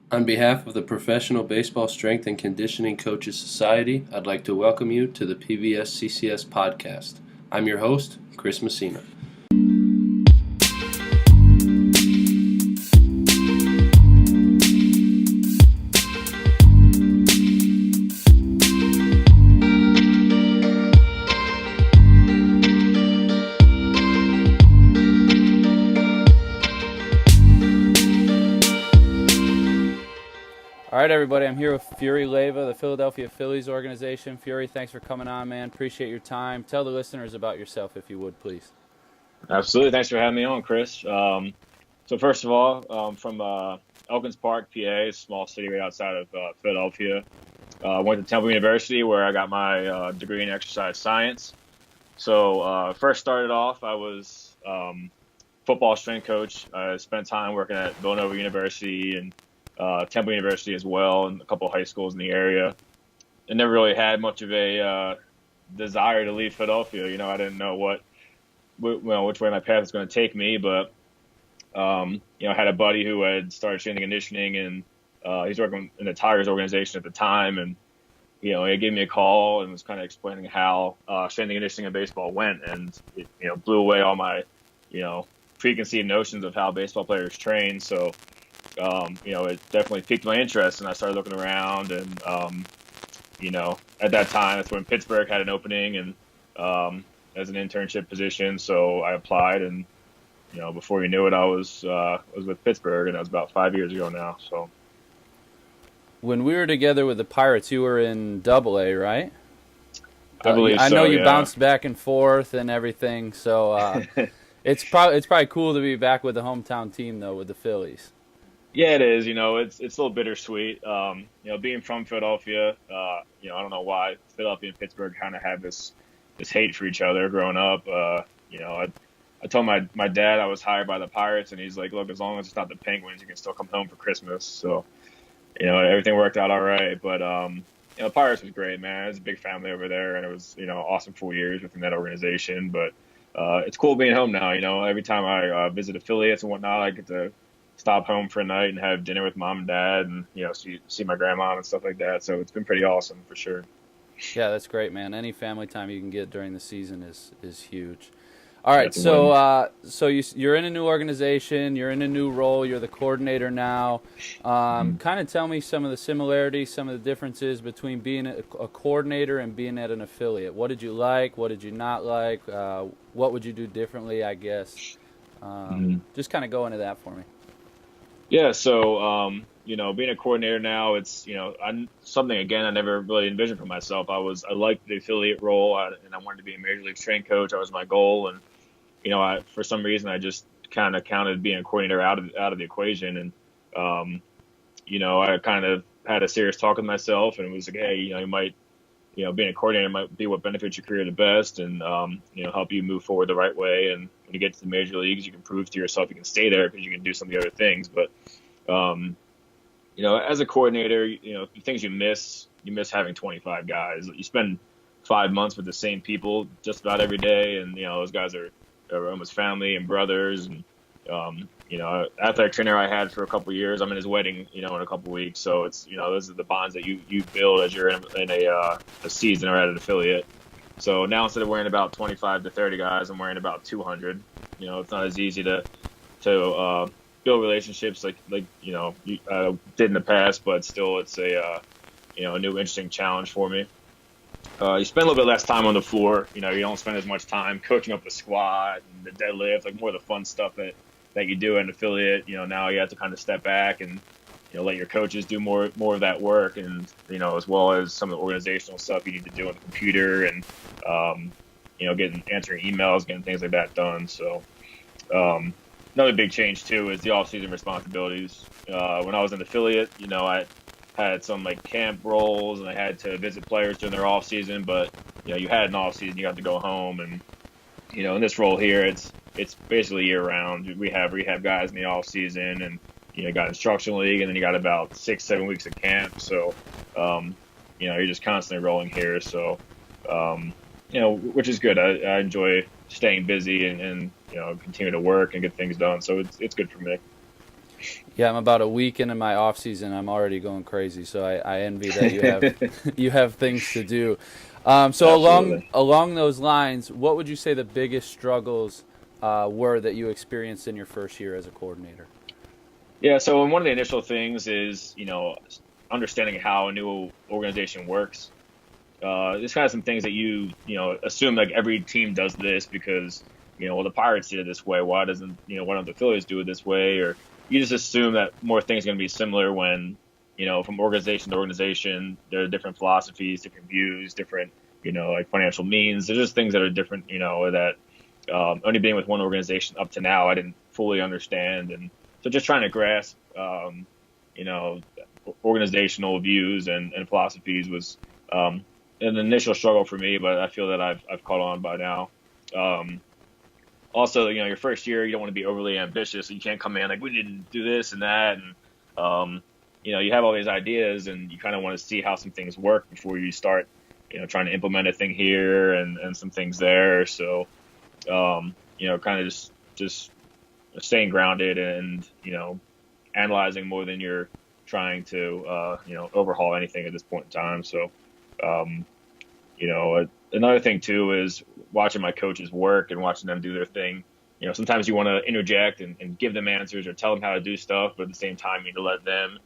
On behalf of the Professional Baseball Strength and Conditioning Coaches Society, I'd like to welcome you to the PBSCCS Podcast. I'm your host, Chris Messina. All right, everybody, I'm here with Furey Leva, the Philadelphia Phillies organization. Furey, thanks for coming on, man. Appreciate your time. Tell the listeners about yourself, if you would, please. Absolutely. Thanks for having me on, Chris. So first of all, from Elkins Park, PA, a small city right outside of Philadelphia. Went to Temple University where I got my degree in exercise science. So first started off, I was football strength coach. I spent time working at Villanova University and Temple University as well, and a couple of high schools in the area. I never really had much of a desire to leave Philadelphia. You know, I didn't know which way my path was going to take me, but I had a buddy who had started strength and conditioning, and he's working in the Tigers organization at the time, and he gave me a call and was kind of explaining how strength and conditioning in baseball went, and it blew away all my preconceived notions of how baseball players train. So it definitely piqued my interest, and I started looking around, and at that time that's when Pittsburgh had an opening and as an internship position, so I applied, and before you knew it, I was with Pittsburgh, and that was about 5 years ago now. So when we were together with the Pirates, you were in Double-A, right? I believe so. I know you bounced back and forth and everything, so it's probably cool to be back with the hometown team though, with the Phillies. Yeah, it is. It's a little bittersweet. Being from Philadelphia, I don't know why Philadelphia and Pittsburgh kind of have this hate for each other growing up. I told my dad I was hired by the Pirates, and he's like, look, as long as it's not the Penguins, you can still come home for Christmas. So, everything worked out all right. But, the Pirates was great, man. It was a big family over there, and it was, awesome 4 years within that organization. But it's cool being home now. Every time I visit affiliates and whatnot, I get to stop home for a night and have dinner with mom and dad, and see my grandma and stuff like that. So it's been pretty awesome for sure. Yeah, that's great, man. Any family time you can get during the season is huge. All right, so you're in a new organization, you're in a new role, you're the coordinator now. Kind of tell me some of the similarities, some of the differences between being a coordinator and being at an affiliate. What did you like? What did you not like? What would you do differently, I guess? Just kind of go into that for me. Yeah, so being a coordinator now, it's something again I never really envisioned for myself. I liked the affiliate role, and I wanted to be a major league strength coach. That was my goal, and for some reason I just kind of counted being a coordinator out of the equation, and I kind of had a serious talk with myself, and it was like, hey, you might being a coordinator might be what benefits your career the best, and help you move forward the right way. And when you get to the major leagues, you can prove to yourself you can stay there because you can do some of the other things. But as a coordinator, the things you miss having 25 guys. You spend 5 months with the same people just about every day, and those guys are almost family and brothers. And athletic trainer I had for a couple of years, I'm in his wedding, in a couple of weeks. So it's those are the bonds that you build as you're in a season or at an affiliate. So now instead of worrying about 25 to 30 guys, I'm worrying about 200. It's not as easy to build relationships like you did in the past, but still it's a new interesting challenge for me. You spend a little bit less time on the floor. You don't spend as much time coaching up the squat and the deadlift, like more of the fun stuff that you do at an affiliate. Now you have to kind of step back and let your coaches do more of that work, and as well as some of the organizational stuff you need to do on the computer, and answering emails, getting things like that done. So another big change too is the off-season responsibilities. When I was an affiliate, I had some like camp roles, and I had to visit players during their off season, but you had an off season, you got to go home, and in this role here, it's basically year round. We have rehab guys in the off season, and you got instructional league, and then you got about 6-7 weeks of camp. So you're just constantly rolling here. So which is good. I enjoy staying busy and continue to work and get things done. So it's good for me. Yeah, I'm about a week into my off season. I'm already going crazy, so I envy that you have you have things to do. So along those lines, what would you say the biggest struggles were that you experienced in your first year as a coordinator? Yeah, so one of the initial things is, understanding how a new organization works. There's kind of some things that you assume like every team does this because, well, the Pirates did it this way. Why don't the Phillies do it this way? Or you just assume that more things are going to be similar when, from organization to organization, there are different philosophies, different views, different, like financial means. There's just things that are different, that only being with one organization up to now, I didn't fully understand. And so just trying to grasp, organizational views and philosophies was an initial struggle for me, but I feel that I've caught on by now. Also, your first year, you don't want to be overly ambitious. So you can't come in like, we need to do this and that. And, you have all these ideas and you kind of want to see how some things work before you start, trying to implement a thing here and some things there. So, kind of just staying grounded and, analyzing more than you're trying to, overhaul anything at this point in time. So, another thing too is watching my coaches work and watching them do their thing. Sometimes you want to interject and give them answers or tell them how to do stuff, but at the same time, you need to let them,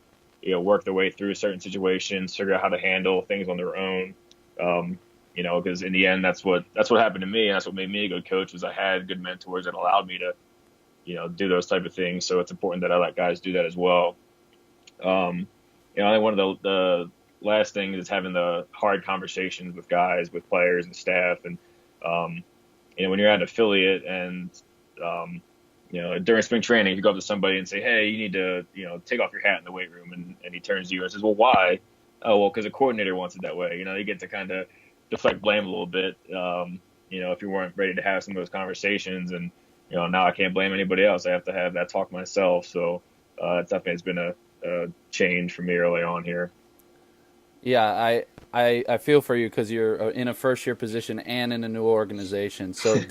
work their way through certain situations, figure out how to handle things on their own. Because in the end, that's what happened to me, and that's what made me a good coach. Was I had good mentors that allowed me to, do those type of things. So it's important that I let guys do that as well. I think one of the last thing is having the hard conversations with guys, with players and staff. And, when you're at an affiliate and, during spring training, you go up to somebody and say, hey, you need to, take off your hat in the weight room. And he turns to you and says, well, why? Oh, well, because the coordinator wants it that way. You get to kind of deflect blame a little bit, if you weren't ready to have some of those conversations. And, now I can't blame anybody else. I have to have that talk myself. So it definitely has been a change for me early on here. Yeah, I feel for you because you're in a first-year position and in a new organization. So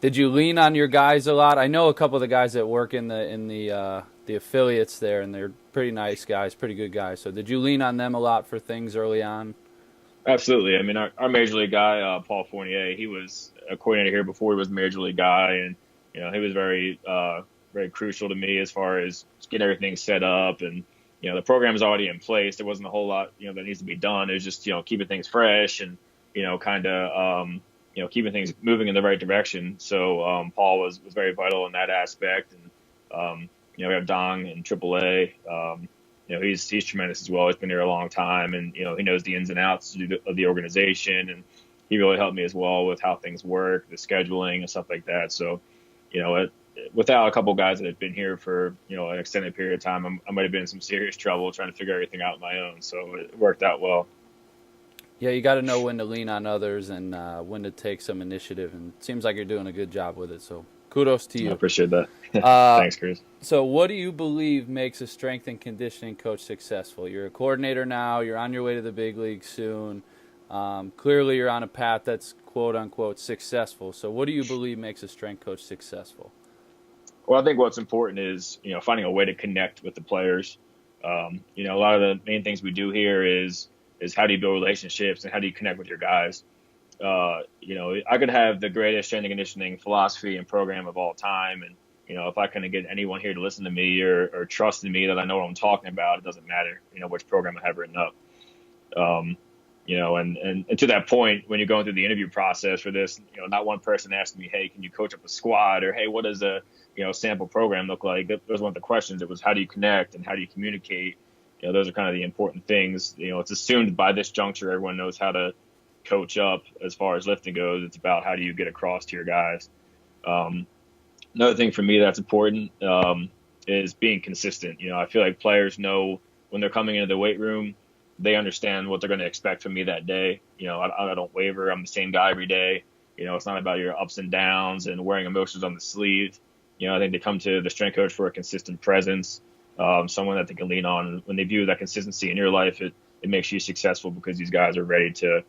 did you lean on your guys a lot? I know a couple of the guys that work in the affiliates there, and they're pretty nice guys, pretty good guys. So did you lean on them a lot for things early on? Absolutely. I mean, our major league guy, Paul Fournier, he was a coordinator here before he was a major league guy, and he was very very crucial to me as far as getting everything set up. And the program is already in place. There wasn't a whole lot, that needs to be done. It was just, keeping things fresh and, kind of, keeping things moving in the right direction. So Paul was very vital in that aspect. And, we have Dong in AAA. He's tremendous as well. He's been here a long time, and, he knows the ins and outs of the organization. And he really helped me as well with how things work, the scheduling and stuff like that. So, without a couple guys that had been here for, an extended period of time, I might have been in some serious trouble trying to figure everything out on my own. So it worked out well. Yeah, you got to know when to lean on others and when to take some initiative. And it seems like you're doing a good job with it. So kudos to you. I appreciate that. Thanks, Chris. So what do you believe makes a strength and conditioning coach successful? You're a coordinator now. You're on your way to the big league soon. Clearly you're on a path that's quote-unquote successful. So what do you believe makes a strength coach successful? Well, I think what's important is, finding a way to connect with the players. A lot of the main things we do here is how do you build relationships and how do you connect with your guys? I could have the greatest strength and conditioning philosophy and program of all time. And, if I couldn't get anyone here to listen to me or trust in me that I know what I'm talking about, it doesn't matter, which program I have written up. And to that point, when you're going through the interview process for this, not one person asked me, hey, can you coach up a squad? Or, hey, what does a, sample program look like? Those weren't the questions. It was how do you connect and how do you communicate? Those are kind of the important things. It's assumed by this juncture, everyone knows how to coach up as far as lifting goes. It's about how do you get across to your guys. Another thing for me that's important is being consistent. I feel like players know when they're coming into the weight room, they understand what they're going to expect from me that day. I don't waver. I'm the same guy every day. It's not about your ups and downs and wearing emotions on the sleeve. I think they come to the strength coach for a consistent presence, someone that they can lean on. When they view that consistency in your life, it makes you successful because these guys are ready to,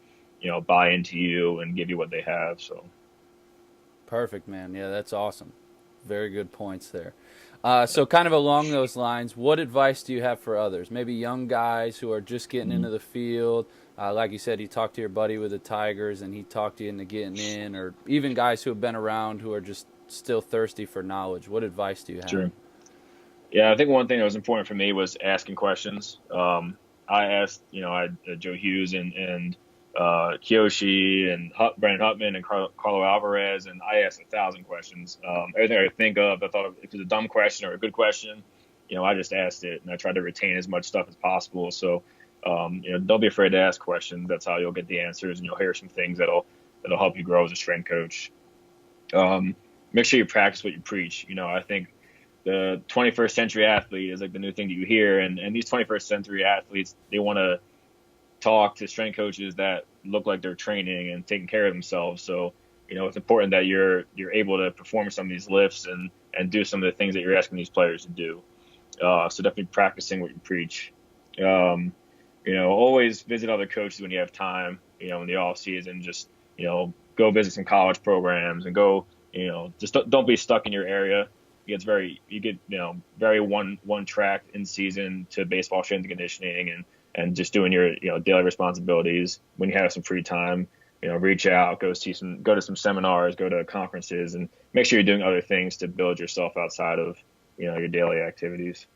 buy into you and give you what they have. So. Perfect, man. Yeah, that's awesome. Very good points there. So kind of along those lines, what advice do you have for others? Maybe young guys who are just getting into the field. Like you said, you talked to your buddy with the Tigers and he talked you into getting in, or even guys who have been around who are just still thirsty for knowledge. What advice do you have? Sure. Yeah, I think one thing that was important for me was asking questions. I asked, I had Joe Hughes and Kiyoshi and Brandon Hutman and Carlo Alvarez, and I asked 1,000 questions. Everything I could think of, I thought if it was a dumb question or a good question, I just asked it, and I tried to retain as much stuff as possible. So, don't be afraid to ask questions. That's how you'll get the answers, and you'll hear some things that'll help you grow as a strength coach. Make sure you practice what you preach. I think the 21st century athlete is like the new thing that you hear, and these 21st century athletes, they want to talk to strength coaches that look like they're training and taking care of themselves. So, it's important that you're able to perform some of these lifts and do some of the things that you're asking these players to do. So definitely practicing what you preach. Always visit other coaches when you have time, in the off season, just, go visit some college programs and go, just don't be stuck in your area. You get very one track in season to baseball strength and conditioning and just doing your, daily responsibilities. When you have some free time, reach out, go to some seminars, go to conferences, and make sure you're doing other things to build yourself outside of, your daily activities.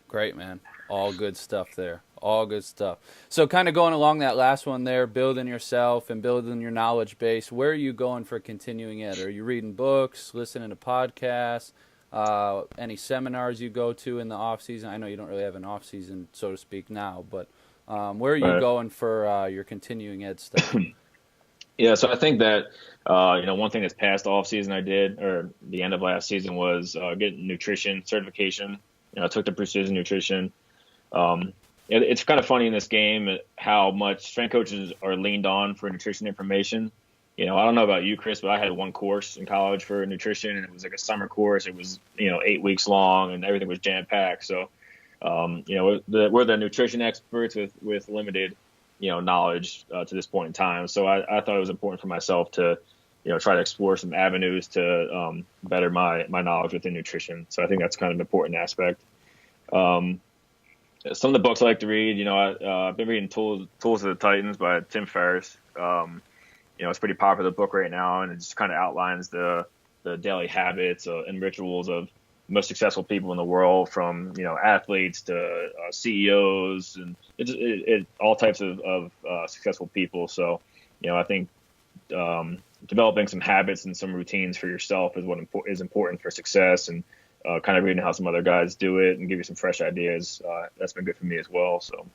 Great, man. All good stuff there. All good stuff. So kind of going along that last one there, building yourself and building your knowledge base, where are you going for continuing ed? Are you reading books, listening to podcasts, any seminars you go to in the off season? I know you don't really have an off season, so to speak, now, but where are you going for your continuing ed stuff? Yeah, so I think that, one thing that's past off season I did, or the end of last season, was getting nutrition certification. I took the precision nutrition. It's kind of funny in this game how much strength coaches are leaned on for nutrition information. I don't know about you, Chris, but I had one course in college for nutrition, and it was like a summer course. It was, 8 weeks long, and everything was jam-packed. So, we're the nutrition experts with limited, knowledge to this point in time. So I thought it was important for myself to, try to explore some avenues to better my knowledge within nutrition. So I think that's kind of an important aspect. Some of the books I like to read, I've been reading Tools of the Titans by Tim Ferriss. It's a pretty popular book right now, and it just kind of outlines the daily habits and rituals of most successful people in the world, from, athletes to CEOs and all types of successful people. So, I think developing some habits and some routines for yourself is what is important for success, and kind of reading how some other guys do it and give you some fresh ideas. That's been good for me as well. So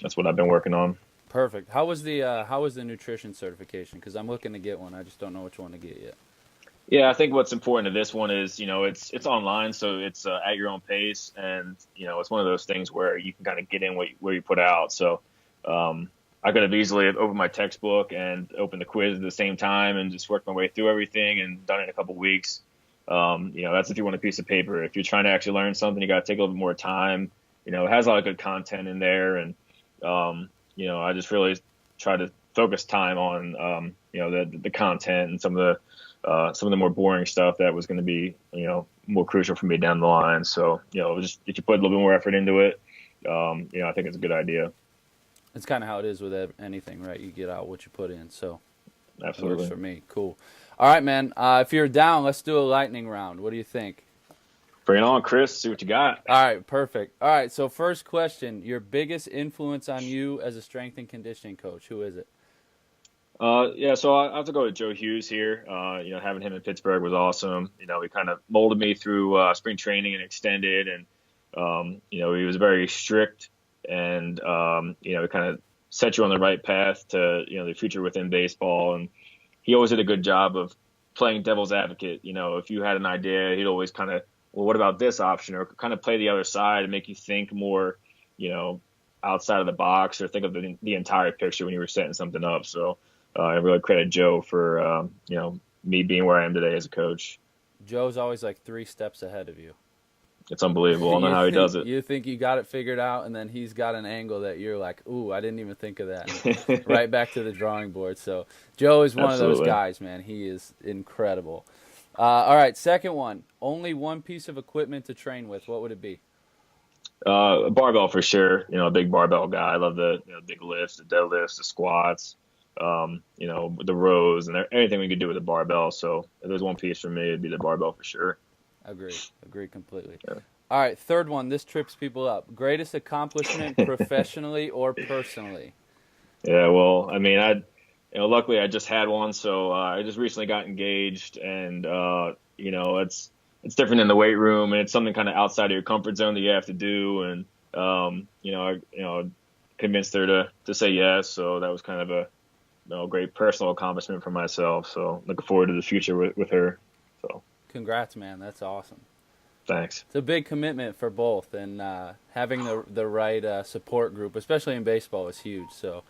that's what I've been working on. Perfect. How was the nutrition certification? Because I'm looking to get one. I just don't know which one to get yet. Yeah, I think what's important to this one is, it's online, so it's at your own pace, and it's one of those things where you can kind of get in where you put out. So I could have easily opened my textbook and opened the quiz at the same time and just worked my way through everything and done it in a couple weeks. That's if you want a piece of paper. If you're trying to actually learn something, you got to take a little bit more time. It has a lot of good content in there, and I just really try to focus time on the content and some of the more boring stuff that was going to be more crucial for me down the line. So just if you put a little bit more effort into it, I think it's a good idea. It's kind of how it is with anything, right? You get out what you put in. So absolutely, that works for me. Cool. All right, man. If you're down, let's do a lightning round. What do you think? Bring it on, Chris. See what you got. All right, perfect. All right, so first question. Your biggest influence on you as a strength and conditioning coach, who is it? So I have to go with Joe Hughes here. Having him in Pittsburgh was awesome. He kind of molded me through spring training and extended, and he was very strict, and he kind of set you on the right path to the future within baseball. And he always did a good job of playing devil's advocate. If you had an idea, he'd always kind of, well, what about this option, or kind of play the other side and make you think more, outside of the box, or think of the entire picture when you were setting something up. So I really credit Joe for, me being where I am today as a coach. Joe's always like 3 steps ahead of you. It's unbelievable. I don't know how he does it. You think you got it figured out, and then he's got an angle that you're like, ooh, I didn't even think of that. Right back to the drawing board. So Joe is one of those guys, man. He is incredible. All right, second one. Only one piece of equipment to train with. What would it be? A barbell for sure. A big barbell guy. I love the big lifts, the deadlifts, the squats, the rows, and anything we could do with a barbell. So if there's one piece for me, it'd be the barbell for sure. Agree completely. Yeah. All right, third one. This trips people up. Greatest accomplishment professionally or personally? Yeah, well, I mean, luckily I just had one, so I just recently got engaged, and it's different in the weight room, and it's something kind of outside of your comfort zone that you have to do, and I convinced her to say yes, so that was kind of a great personal accomplishment for myself. So looking forward to the future with her. So congrats, man. That's awesome. Thanks. It's a big commitment for both, and having the right support group, especially in baseball, is huge. So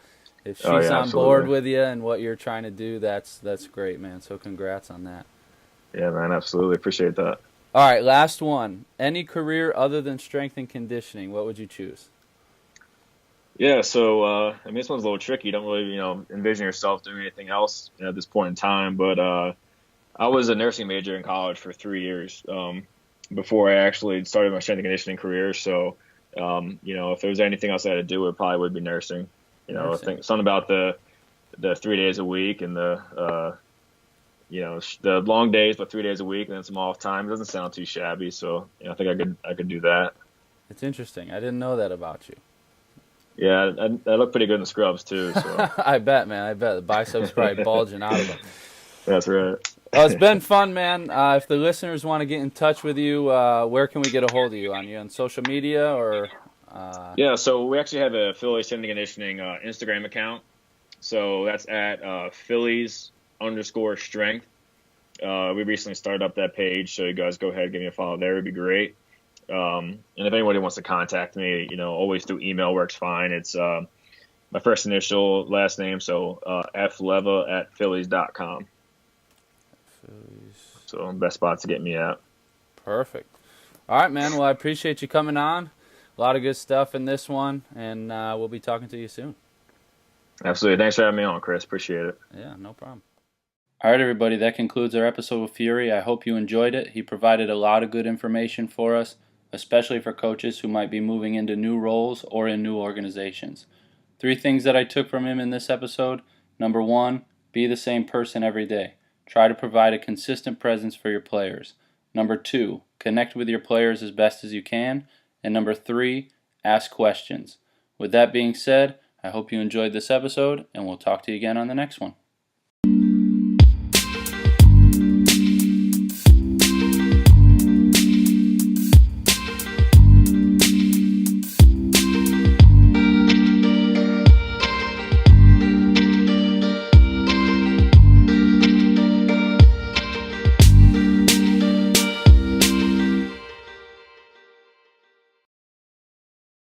if she's on board with you and what you're trying to do, that's great, man. So congrats on that. Yeah, man, absolutely. Appreciate that. All right, last one. Any career other than strength and conditioning, what would you choose? Yeah, so this one's a little tricky. You don't really, envision yourself doing anything else at this point in time. But I was a nursing major in college for 3 years before I actually started my strength and conditioning career. So, if there was anything else I had to do, it probably would be nursing. I think something about the 3 days a week and the long days, but 3 days a week and then some off time. It doesn't sound too shabby. So, I think I could do that. It's interesting. I didn't know that about you. Yeah, I look pretty good in the scrubs too. So. I bet, man. I bet the biceps probably bulging out of them. That's right. Well, it's been fun, man. If the listeners want to get in touch with you, where can we get a hold of you? On social media or? Yeah, so we actually have a Phillies strength and conditioning Instagram account. So that's at Phillies_strength. We recently started up that page, so you guys go ahead and give me a follow there. It'd be great. And if anybody wants to contact me, always through email works fine. It's my first initial, last name, so fleva@phillies.com. So best spot to get me at. Perfect. All right, man. Well, I appreciate you coming on. A lot of good stuff in this one, and we'll be talking to you soon. Absolutely. Thanks for having me on, Chris. Appreciate it. Yeah, no problem. All right, everybody. That concludes our episode with Furey. I hope you enjoyed it. He provided a lot of good information for us, especially for coaches who might be moving into new roles or in new organizations. 3 things that I took from him in this episode. Number 1, be the same person every day. Try to provide a consistent presence for your players. Number 2, connect with your players as best as you can. And number 3, ask questions. With that being said, I hope you enjoyed this episode, and we'll talk to you again on the next one.